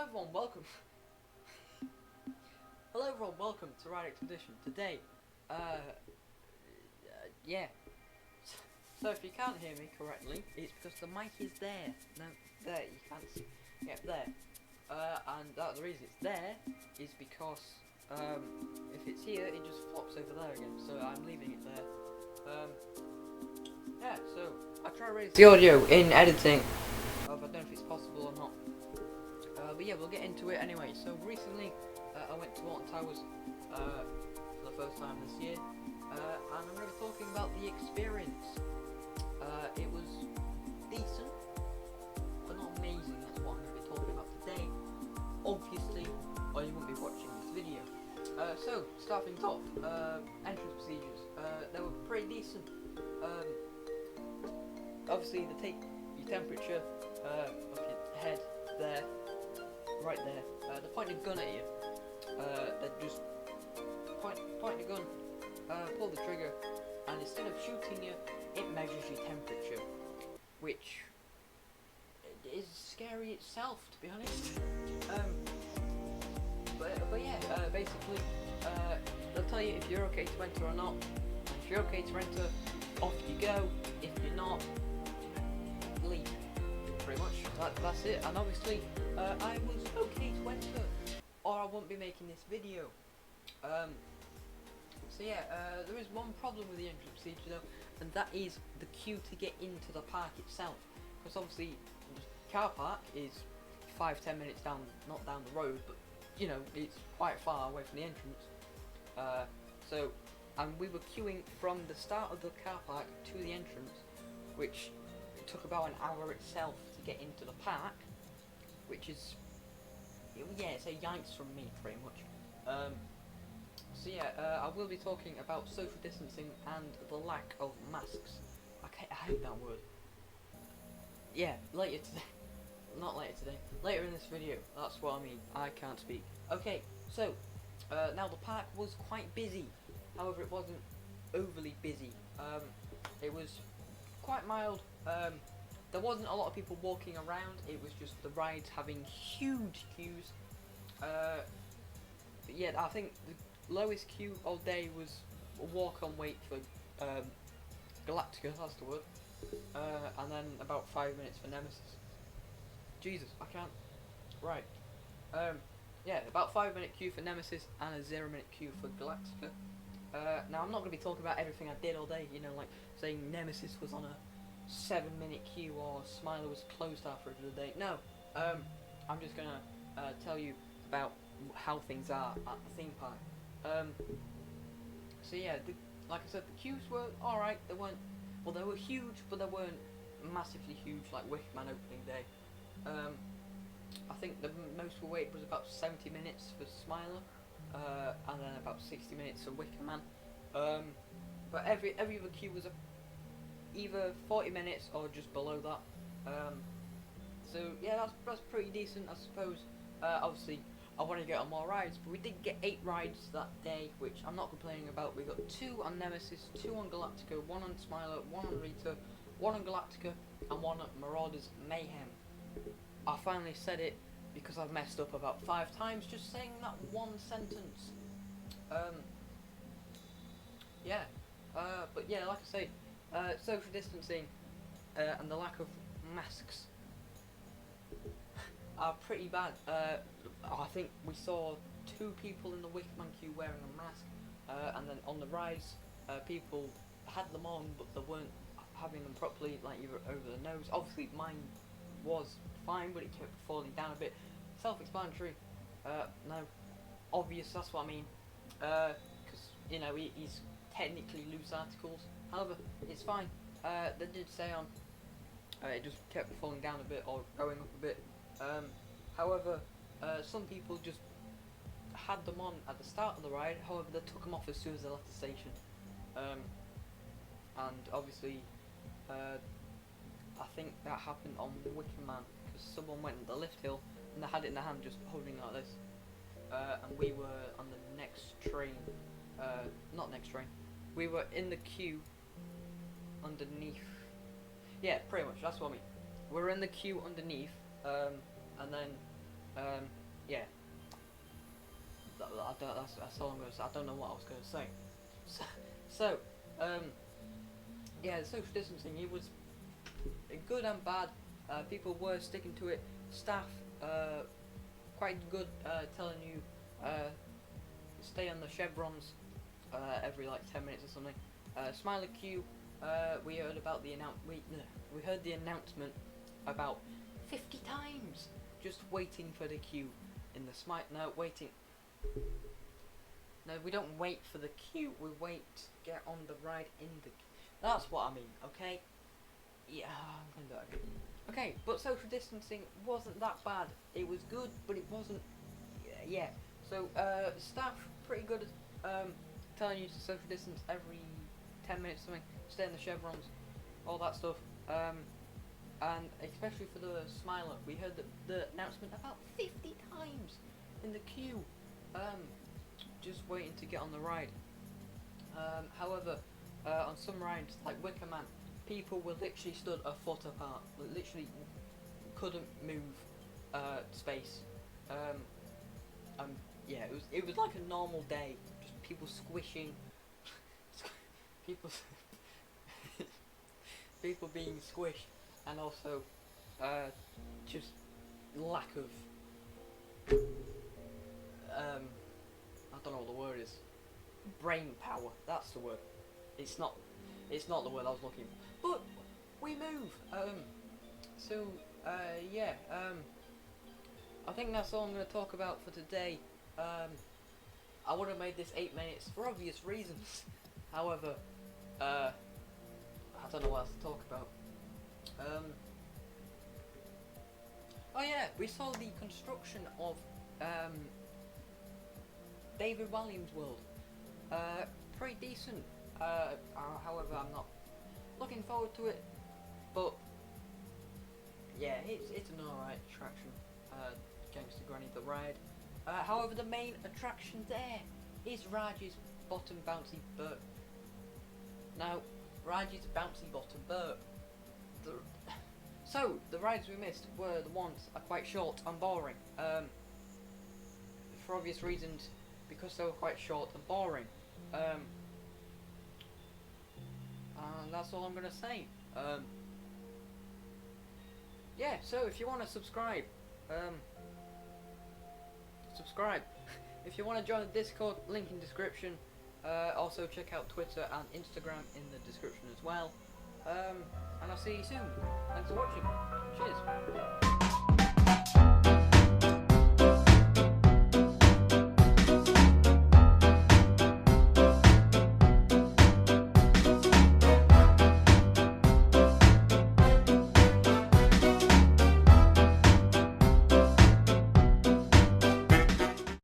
Hello everyone, welcome. Hello everyone, welcome to Ride Expedition. Today, yeah. So if you can't hear me correctly, it's because the mic is there. No, there, you can't see. Yeah, there. And the reason it's there is because, if it's here, it just flops over there again. So I'm leaving it there. Yeah, so I try to raise the audio in editing. I don't know if it's possible or not. But yeah, we'll get into it anyway. So recently, I went to Alton Towers for the first time this year, and I'm going to be talking about the experience. It was decent, but not amazing. That's what I'm going to be talking about today. Obviously, or you won't be watching this video. So starting top, entrance procedures. They were pretty decent. Obviously, they take your temperature of your head there. Right there, they point a gun at you. They just point the gun, pull the trigger, and instead of shooting you, it measures your temperature, which is scary itself, to be honest. But yeah, basically, they'll tell you if you're okay to enter or not. If you're okay to enter, off you go. If you're not, leave. Pretty much. That's it. And obviously, I was okay to enter, or I wouldn't be making this video. So yeah, there is one problem with the entrance procedure though, and that is the queue to get into the park itself. Because obviously, the car park is 5-10 minutes down, not down the road, but you know, it's quite far away from the entrance. And we were queuing from the start of the car park to the entrance, which it took about an hour itself to get into the park, which is, yeah, it's a yikes from me, pretty much. So yeah, I will be talking about social distancing and the lack of masks. I hate that word. Yeah, later today. Not later today. Later in this video. That's what I mean. I can't speak. Okay, so now the park was quite busy. However, it wasn't overly busy. It was quite mild. There wasn't a lot of people walking around. It was just the rides having huge queues. But yeah, I think the lowest queue all day was a walk-on wait for Galactica, that's the word. And then about 5 minutes for Nemesis. Jesus, I can't. Right. Yeah, about 5 minute queue for Nemesis and a 0 minute queue for Galactica. Now I'm not going to be talking about everything I did all day, you know, like saying Nemesis was on a 7 minute queue or Smiler was closed halfway through the day. No, I'm just going to tell you about how things are at the theme park. So yeah, like I said, the queues were alright. They weren't, well, they were huge, but they weren't massively huge like Wickman opening day. I think the most we waited was about 70 minutes for Smiler, and then about 60 minutes for Wicker Man. But every other queue was either 40 minutes or just below that. So yeah, that's pretty decent, I suppose. Obviously, I want to get on more rides, but we did get 8 rides that day, which I'm not complaining about. We got 2 on Nemesis, 2 on Galactica, 1 on Smiler, 1 on Rita, 1 on Galactica, and 1 at Marauders Mayhem. I finally said it because I've messed up about 5 times just saying that one sentence. Yeah. But yeah, like I say, social distancing and the lack of masks are pretty bad. I think we saw 2 people in the Wickman queue wearing a mask, and then on the rides, people had them on, but they weren't having them properly, like either over the nose. Obviously, mine was fine, but it kept falling down a bit. Self-explanatory. No, obvious. That's what I mean. Because you know he's technically loose articles. However, it's fine. They did say on. It just kept falling down a bit or going up a bit. However, some people just had them on at the start of the ride. However, they took them off as soon as they left the station. And obviously, I think that happened on Wicker Man because someone went in the lift hill and they had it in their hand just holding like this. And we were on the next train. Not next train. We were in the queue underneath. Yeah, pretty much. That's what I mean. We're in the queue underneath. And then Yeah, that's all I'm gonna say. I don't know what I was gonna say. So, so yeah, the social distancing, it was good and bad. People were sticking to it. Staff, quite good, telling you, stay on the chevrons, every like 10 minutes or something. Smiley queue, we heard about the we heard the announcement about 50 times, just waiting for the queue in the waiting. No, we don't wait for the queue, we wait to get on the ride in the queue. That's what I mean, okay? Yeah, I'm gonna do it again. Okay, but social distancing wasn't that bad. It was good, but it wasn't. Yeah. So staff pretty good at telling you to social distance every 10 minutes, something. Stay in the chevrons, all that stuff. And especially for the Smiler, we heard the announcement about 50 times in the queue, just waiting to get on the ride. However, on some rides like Wicker Man, people were literally stood a foot apart, literally couldn't move space. Yeah, it was like a normal day, just people squishing, people people being squished, and also just lack of I don't know what the word is. Brain power. That's the word. It's not the word I was looking for. But we move. Yeah. I think that's all I'm going to talk about for today. I would have made this 8 minutes for obvious reasons. However, I don't know what else to talk about. Oh yeah, we saw the construction of David Williams' world. Pretty decent. However, I'm not looking forward to it, but yeah, it's an alright attraction. Gangster Granny the ride. However, the main attraction there is Raj's Bottom Bouncy Burt. Now, Raj's Bouncy Bottom Burt. So, the rides we missed were the ones are quite short and boring. For obvious reasons, because they were quite short and boring. And that's all I'm gonna say. Yeah, so if you want to subscribe, subscribe. If you want to join the Discord, link in description. Also check out Twitter and Instagram in the description as well. And I'll see you soon. Thanks for watching. Cheers.